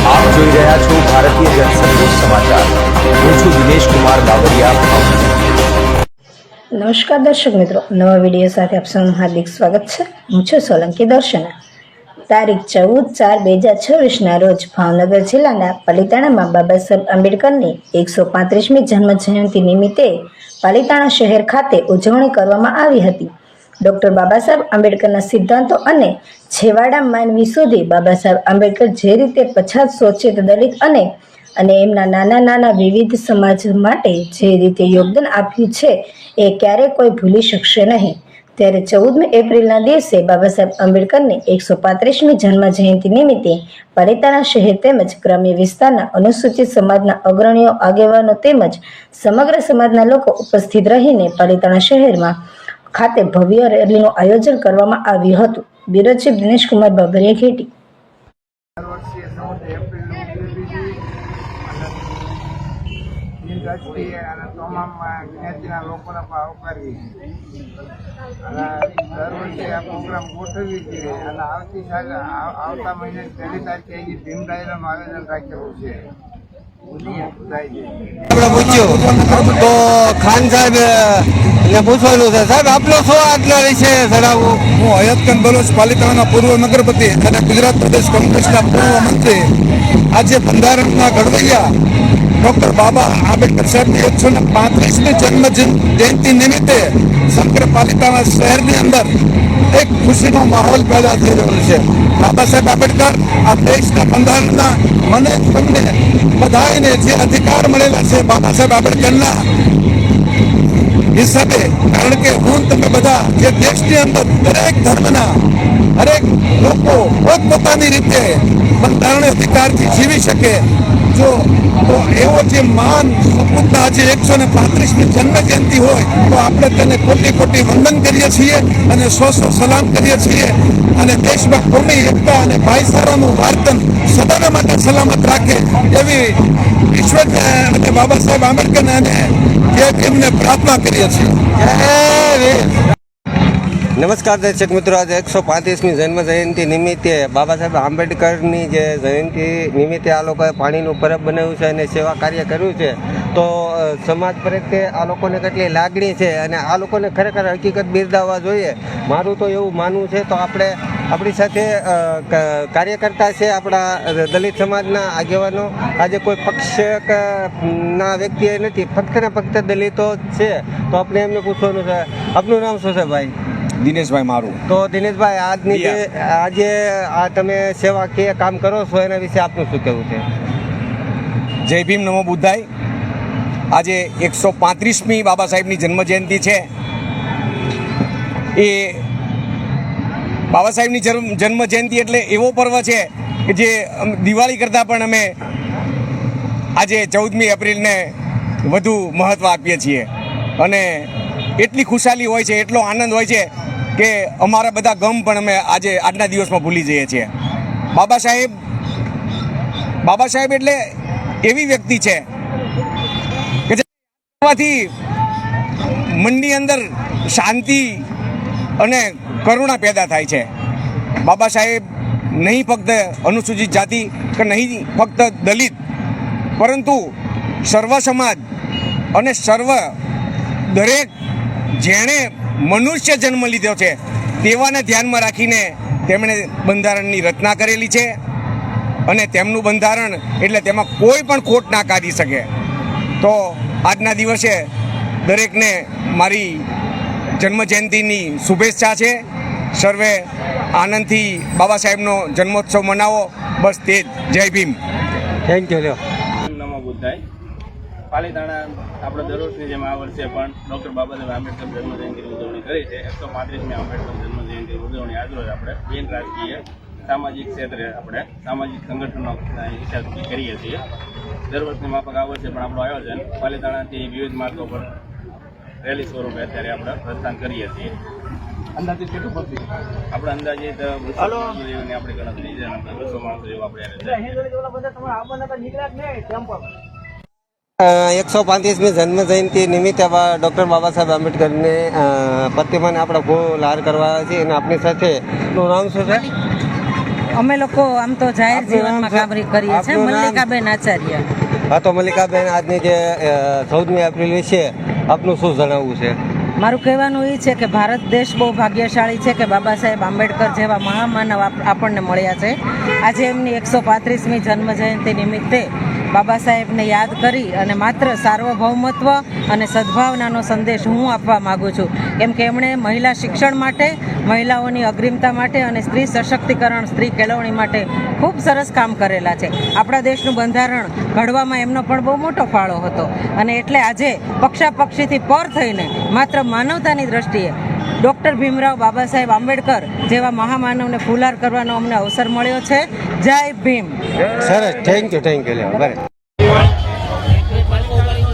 આપ જોઈ રહ્યા છો ભારતીય જનસંદેશ સમાચાર। હું છું દિનેશ કુમાર બાબરિયા, ભાવનગર। નમસ્કાર દર્શક મિત્રો, નવા વિડીયો સાથે આપ સૌનું હાર્દિક સ્વાગત છે। હું છું સોલંકી દર્શના। તારીખ 14/4/2026ના રોજ ભાવનગર જિલ્લાના પાલિતાણામાં બાબા સાહેબ આંબેડકરની 135મી જન્મ જયંતિ નિમિત્તે પાલિતાણા શહેર ખાતે ઉજવણી કરવામાં આવી હતી। ડૉક્ટર બાબા સાહેબ આંબેડકરના સિદ્ધાંતો અને છેવાડા માનવી સુધી બાબા સાહેબ આંબેડકર જે રીતે પછાત શોષિત દલિત અને એમના નાના વિવિધ સમાજ માટે જે રીતે યોગદાન આપ્યું છે એ ક્યારેય કોઈ ભૂલી શકશે નહીં। ત્યારે 14મી એપ્રિલના દિવસે બાબા સાહેબ આંબેડકરની 135મી જન્મ જયંતિ નિમિત્તે પાલિતાણા શહેર તેમજ ગ્રામ્ય વિસ્તારના અનુસૂચિત સમાજના અગ્રણીઓ, આગેવાનો તેમજ સમગ્ર સમાજના લોકો ઉપસ્થિત રહીને પાલિતાણા શહેરમાં ખાતે ભવ્ય રેલીનું આયોજન કરવામાં આવ્યું હતું। Bureau chief Dinesh Kumar Babariya, Gheti. તમામ જ્ઞાતિના લોકોને પણ આવકારી અને દર વર્ષે આ પ્રોગ્રામ ગોઠવીએ છીએ અને આવતા મહિને 1 તારીખે અહીં ભીમ ડાયરાનું આયોજન રાખેલું છે। આપણે પૂછ્યું તો ખાન સાહેબ ને પૂછવાનું છે, સાહેબ આપનો શું આજના વિશે જણાવવું? હું હયાતખાન બલોચ, પાલિતાણાના પૂર્વ નગરપતિ અને ગુજરાત પ્રદેશ કોંગ્રેસના પૂર્વ મંત્રી, આજે બંધારણના ઘડવૈયા ડૉક્ટર બાબા આંબેડકર સાહેબની 135મી જન્મ જયંતિ નિમિત્તે સમગ્ર પાલિતાણા શહેરની અંદર એક ખુશીનો માહોલ પેદા થઈ રહ્યો છે। બાબા સાહેબ આંબેડકર આ દેશના બંધારણના મને તમને બધાને જે અધિકાર મળેલા છે બાબા સાહેબ આંબેડકરના હિસાબે, કારણ કે હું તમે બધા જે દેશની અંદર દરેક ધર્મના દરેક લોકો પોતપોતાની રીતે બંધારણીય અધિકારથી જીવી શકે, જો તો એવો જે માન સપૂતના આજે 135મી જન્મ જયંતિ હોય તો આપણે તેને કોટી કોટી વંદન કરીએ છીએ અને સો સલામ કરીએ છીએ અને દેશમાં કોમી એકતા અને ભાઈચારાનું વર્તન સદાના માટે સલામત રાખે એવી ઈશ્વર અને બાબા સાહેબ આંબેડકર અને એમને પ્રાર્થના કરીએ છીએ। નમસ્કાર દર્શક મિત્રો, આજે 135મી જન્મ જયંતિ નિમિત્તે બાબા સાહેબ આંબેડકરની જે જયંતિ નિમિત્તે આ લોકોએ પાણીનું પરબ બનાવ્યું છે અને સેવા કાર્ય કર્યું છે। તો સમાજ પ્રત્યે આ લોકોને કેટલી લાગણી છે અને આ લોકોને ખરેખર હકીકત બિરદાવવા જોઈએ, મારું તો એવું માનવું છે। તો આપણી સાથે કાર્યકર્તા છે આપણા દલિત સમાજના આગેવાનો, આજે કોઈ પક્ષના વ્યક્તિ નથી, ફક્ત ને ફક્ત દલિતો છે। તો આપણે એમને પૂછવાનું છે, આપનું નામ શું છે ભાઈ? દિનેશભાઈ મારું। તો દિનેશભાઈ, આજે આ તમે સેવાકીય કામ કરો છો એના વિશે આપનું શું કહેવું છે? જય ભીમ, નમો બુદ્ધાય। આજે 135મી બાબા સાહેબની જન્મજયંતિ છે। એ બાબા સાહેબની જન્મજયંતિ એટલે એવો પર્વ છે કે જે દિવાળી કરતાં પણ અમે આજે 14મી એપ્રિલને વધુ મહત્ત્વ આપીએ છીએ અને એટલી ખુશાલી હોય છે, એટલો આનંદ હોય છે કે અમારા બધા ગમ પણ અમે આજના દિવસમાં ભૂલી જઈએ છીએ। બાબા સાહેબ એટલે એવી વ્યક્તિ છે કે જેથી મનની અંદર શાંતિ અને કરુણા પેદા થાય છે। બાબા સાહેબ નહીં ફક્ત અનુસૂચિત જાતિ કે નહીં ફક્ત દલિત, પરંતુ સર્વ સમાજ અને દરેક જેણે મનુષ્ય જન્મ લીધો છે તેવાને ધ્યાનમાં રાખીને તેમણે બંધારણની રચના કરેલી છે અને તેમનું બંધારણ એટલે તેમાં કોઈ પણ ખોટ ના કાઢી શકે। તો આજના દિવસે દરેકને મારી જન્મજયંતિની શુભેચ્છા છે। સર્વે આનંદથી બાબા સાહેબનો જન્મોત્સવ મનાવો, બસ તે જ। જય ભીમ, થેન્ક યુ। નમો બુદ્ધાય। પાલિતાણા આપણે દર વર્ષની જેમ આ વર્ષે પણ ડૉક્ટર બાબા સાહેબ આંબેડકર જન્મજયંતિની ઉજવણી કરી છે। 135મી આંબેડકર જન્મજયંતિની ઉજવણી આજરોજ આપણે બિન રાજકીય સામાજિક ક્ષેત્રે આપણે સામાજિક સંગઠનો હિસાબથી કરીએ છીએ। દર વર્ષની માફક આ વર્ષે પણ આપણું આયોજન પાલિતાણાથી વિવિધ માર્ગો પર રેલી સ્વરૂપે અત્યારે આપણે પ્રસ્થાન કરીએ છીએ। અંદાજિત કેટલું પબ્લિક? આપણે અંદાજિત 200 જેવી આપણી ગણતરી છે, 200 માણસો જેવું આપણે 135મી જન્મ જયંતિ નિમિત્તે ડૉક્ટર બાબા સાહેબ આંબેડકરની પ્રતિમાને આપણે ફૂલહાર કરવા છે અને આપણી સાથે નામ શું છે? અમે લોકો આમ તો જાહેર જીવનમાં કામ કરીએ છીએ. આપનું નામ? મલ્લિકાબેન આચાર્ય. હા, તો મલ્લિકાબેન, આજની જે 14મી એપ્રિલ વિશે આપનું શું જણાવવું છે? મારું કહેવાનું એ છે કે ભારત દેશ બહુ ભાગ્યશાળી છે કે બાબા સાહેબ આંબેડકર જેવા મહામાનવ આપણને મળ્યા છે. આજે એમની 135મી જન્મ જયંતિ નિમિત્તે બાબા સાહેબને યાદ કરી અને માત્ર સાર્વભૌમત્વ અને સદભાવનાનો સંદેશ હું આપવા માગું છું. કેમ કે એમણે મહિલા શિક્ષણ માટે, મહિલાઓની અગ્રિમતા માટે અને સ્ત્રી સશક્તિકરણ, સ્ત્રી કેળવણી માટે ખૂબ સરસ કામ કરેલા છે. આપણા દેશનું બંધારણ ઘડવામાં એમનો પણ બહુ મોટો ફાળો હતો અને એટલે આજે પક્ષાપક્ષીથી પર થઈને માત્ર માનવતાની દ્રષ્ટિએ ડૉક્ટર ભીમરાવ બાબા સાહેબ આંબેડકર જેવા મહામાનવને ફુલાર કરવાનો અમને અવસર મળ્યો છે. જય ભીમ. સરસ, થેન્ક યુ. બરાબર.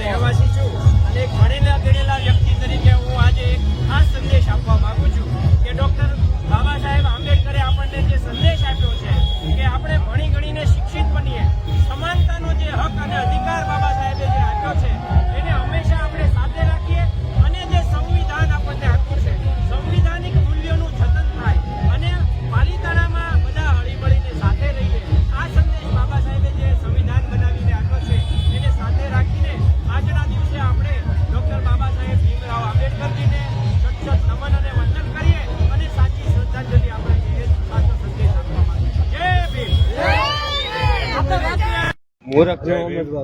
રહેવાસી છું અને એક ભણેલા ગણેલા વ્યક્તિ તરીકે હું આજે એક ખાસ સંદેશ આપવા માંગુ છું કે ડૉક્ટર બાબા સાહેબ આંબેડકરે આપણને જે સંદેશ આપ્યો છે કે આપણે ભણી ગણીને શિક્ષિત બનીએ, સમાનતાનો જે હક અને અધિકાર બાબા સાહેબે જે આપ્યો છે એને હંમેશા આપણે સાથે રાખીએ અને જે સંવિધાન આપણને આપ્યું છે, સંવિધાનિક મૂલ્યોનું જતન થાય અને પાલિતાણામાં બધા હળીમળીને સાથે રહીએ. આ સંદેશ બાબા સાહેબે જે સંવિધાન બનાવીને આપ્યો છે એને સાથે રાખીને આજના દિવસે આપણે ડૉક્ટર બાબા સાહેબ ભીમરાવ આંબેડકરજીને સચોટ નમન અને વંદન કરીએ અને સાચી શ્રદ્ધાંજલિ આપણે એ સાચો સંદેશ આપવા માંગીએ. જય ભીમ. મૂરખનો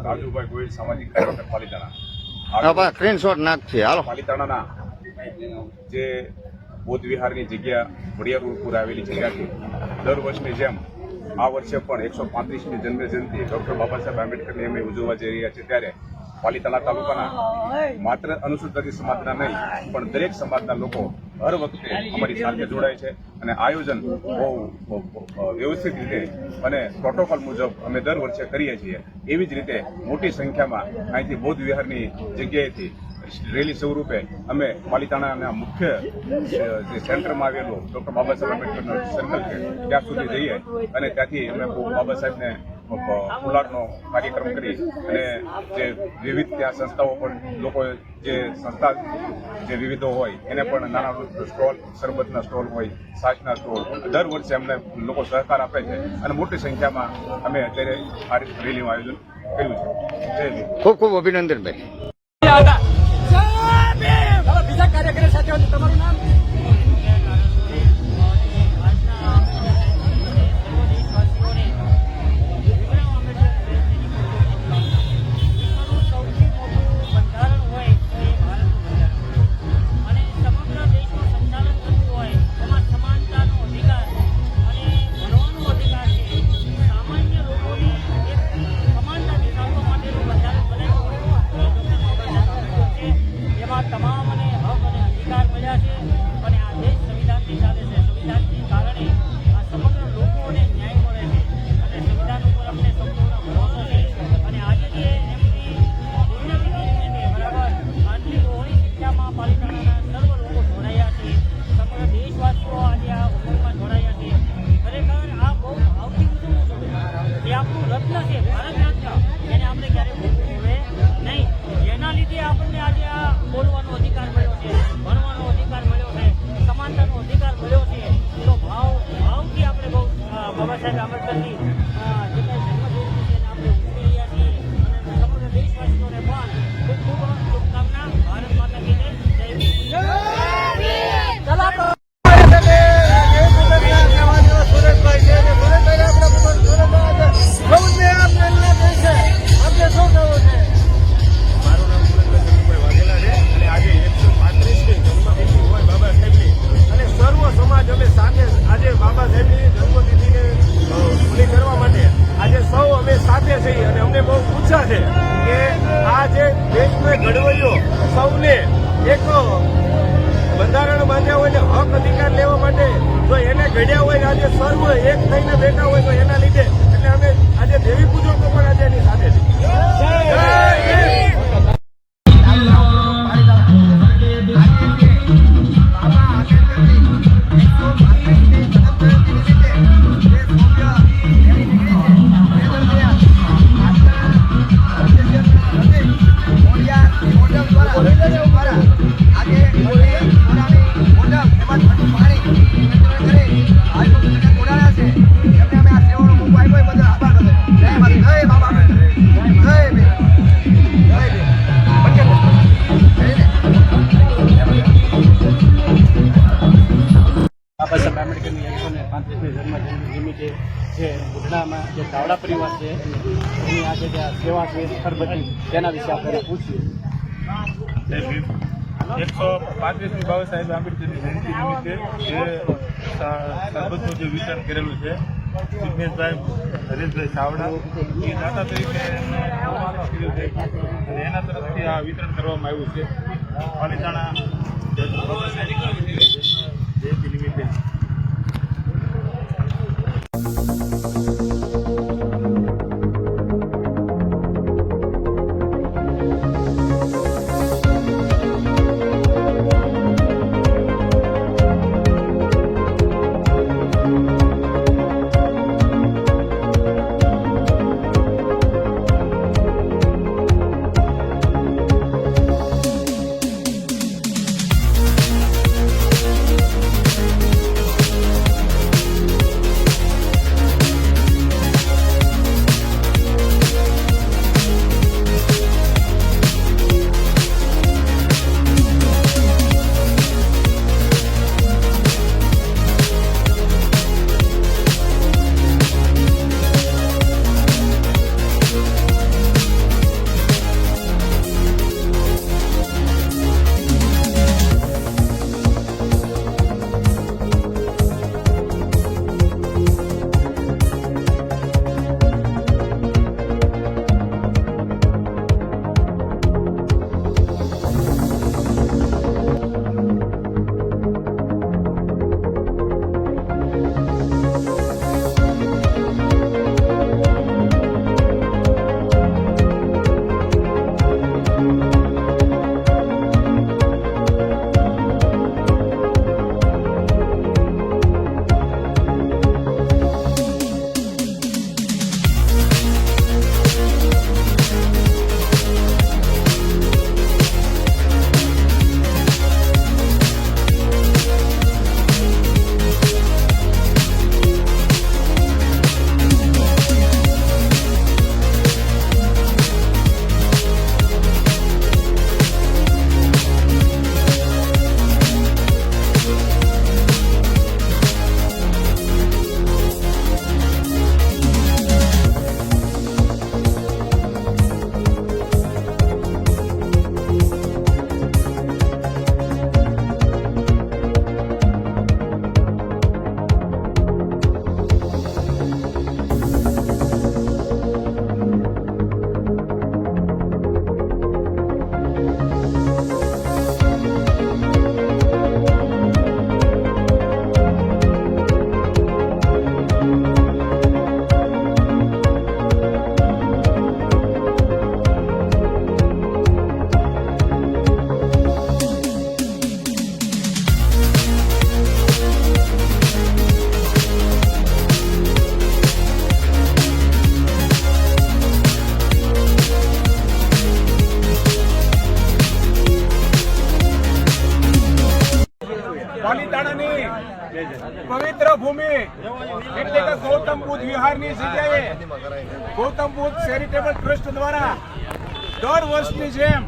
રાજુભાઈ ગોહિલ, સામાજિક કાર્યકર પાલિતાણા. સ્ક્રીનશોટ નાખશે હાલો. પાલિતાણાના જે બૌદ્ધ વિહારની જગ્યા વડિયાપુર આવેલી જગ્યાથી દર વર્ષની જેમ આ વર્ષે પણ 135મી જન્મ જયંતિ ડૉક્ટર બાબા સાહેબ આંબેડકરની અમે ઉજવવા જઈ રહ્યા છીએ. ત્યારે પાલિતાણા તાલુકાના માત્ર અનુસૂચિત જાતિ સમાજના નહીં પણ દરેક સમાજના લોકો હર વખતે અમારી સાથે જોડાય છે અને આયોજન બહુ વ્યવસ્થિત રીતે અને પ્રોટોકોલ મુજબ અમે દર વર્ષે કરીએ છીએ. એવી જ રીતે મોટી સંખ્યામાં અહીંથી બૌદ્ધ વિહારની જગ્યાએથી રેલી સ્વરૂપે અમે પાલિતાણાના મુખ્ય જે સેન્ટરમાં આવેલું ડૉક્ટર બાબા સાહેબ આંબેડકરનો સર્કલ છે ત્યાં સુધી જઈએ અને ત્યાંથી અમે બાબા સાહેબને ફુલારનો કાર્યક્રમ કરી અને જે વિવિધ ત્યાં સંસ્થાઓ પણ લોકો જે સંસ્થા જે વિવિધો હોય એને પણ નાના સ્ટોલ, શરબતના સ્ટોલ હોય, છાશના સ્ટોલ દર વર્ષે અમને લોકો સહકાર આપે છે અને મોટી સંખ્યામાં અમે અત્યારે આ રેલીનું આયોજન કર્યું છે. જય ભીમ. ખૂબ ખૂબ અભિનંદન ભાઈ. બીજા કાર્યકર સાથે તમારું નામ? તમામ અને હક અને અધિકાર મળ્યા છે અને આ દેશ સંવિધાનથી ચાલે છે. સંવિધાનથી કારણે આ સમગ્ર લોકોને ન્યાય મળે છે અને સંવિધાન ઉપર અમને સંપૂર્ણ ભરોસો છે. અને આજે જે એમની પુણ્યતિથિને બરાબર આટલી બહોળી સંખ્યામાં પાલિતાણાના સર્વ લોકો જોડાયા છે, સમગ્ર દેશવાસીઓ આજે આ ઉમંગમાં જોડાયા છે. ખરેખર આ બહુ ભાવથી ઉજવવું જોઈએ. એ આપણું રત્ન છે, ભારત રત્ન, એને આપણે ક્યારેય ભૂલવું જોઈએ નહીં. એના લીધે આપણને આજે આ બોલવાનો અધિકાર મળ્યો છે, ભણવાનો અધિકાર મળ્યો છે, સમાનતાનો અધિકાર મળ્યો છે. તો ભાવથી આપણે બહુ બાબા સાહેબ આંબેડકરની જે કાંઈ જન્મજયંતિ છે એને આપણે ઉજવી રહ્યા છીએ અને સમગ્ર દેશવાસીઓને પણ ખૂબ ખૂબ શુભકામના. ભારત માતા કી જય. સૌને એક બંધારણ બાંધ્યા હોય ને હક અધિકાર લેવા માટે જો એને ઘડ્યા હોય આજે સર્વ એક થઈને બેઠા હોય તો એના લીધે એટલે અમે આજે દેવી પૂજકો પણ આજે એની સાથે પાણી નિમિત્તે જે ઉધનામાં જે ધાવડા પરિવાર છે એની આજે જે આ સેવા છે ખરબતી તેના વિશે આપણે પૂછીએ. 135મી બાબા સાહેબ આંબેડકરની જયંતિ નિમિત્તે જે સરબતનું જે વિતરણ કરેલું છે જિગ્નેશભાઈ હરેશભાઈ ચાવડા એ દાતા તરીકે એમને આહ્વાન કર્યું છે અને એના તરફથી આ વિતરણ કરવામાં આવ્યું છે પાલિતાણા બાબા સાહેબની જયંતિ નિમિત્તે. પાલિતાણાની પવિત્ર ભૂમિ એટલે કે ગૌતમ બુદ્ધ વિહારની જગ્યાએ ગૌતમ બુદ્ધ ચેરિટેબલ ટ્રસ્ટ દ્વારા દર વર્ષની જેમ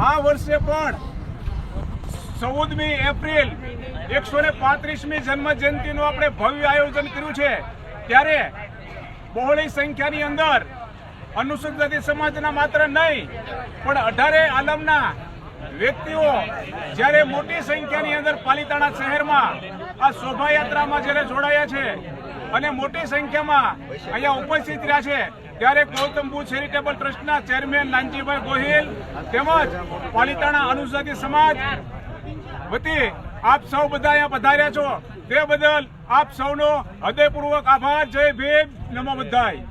આ વર્ષે પણ 14મી એપ્રિલ 135મી જન્મ જયંતિનું આપણે ભવ્ય આયોજન કર્યું છે. ત્યારે બહોળી સંખ્યાની અંદર અનુસૂચિત જાતિ સમાજના માત્ર નહીં પણ 18 આલમના વ્યક્તિઓ જ્યારે મોટી સંખ્યાની અંદર પાલિતાણા શહેરમાં આ શોભાયાત્રામાં જ્યારે જોડાયા છે અને મોટી સંખ્યામાં અહીંયા ઉપસ્થિત રહ્યા છે, ત્યારે ગૌતમ બુદ્ધ ચેરિટેબલ ટ્રસ્ટના ચેરમેન નાનજીભાઈ ગોહિલ તેમજ પાલિતાણા અનુસૂચિત જાતિ સમાજ વતી આપ સૌ બધા અહીંયા પધાર્યા છો તે બદલ આપ સૌનો હૃદયપૂર્વક આભાર. જય ભીમ, નમો બુદ્ધાય.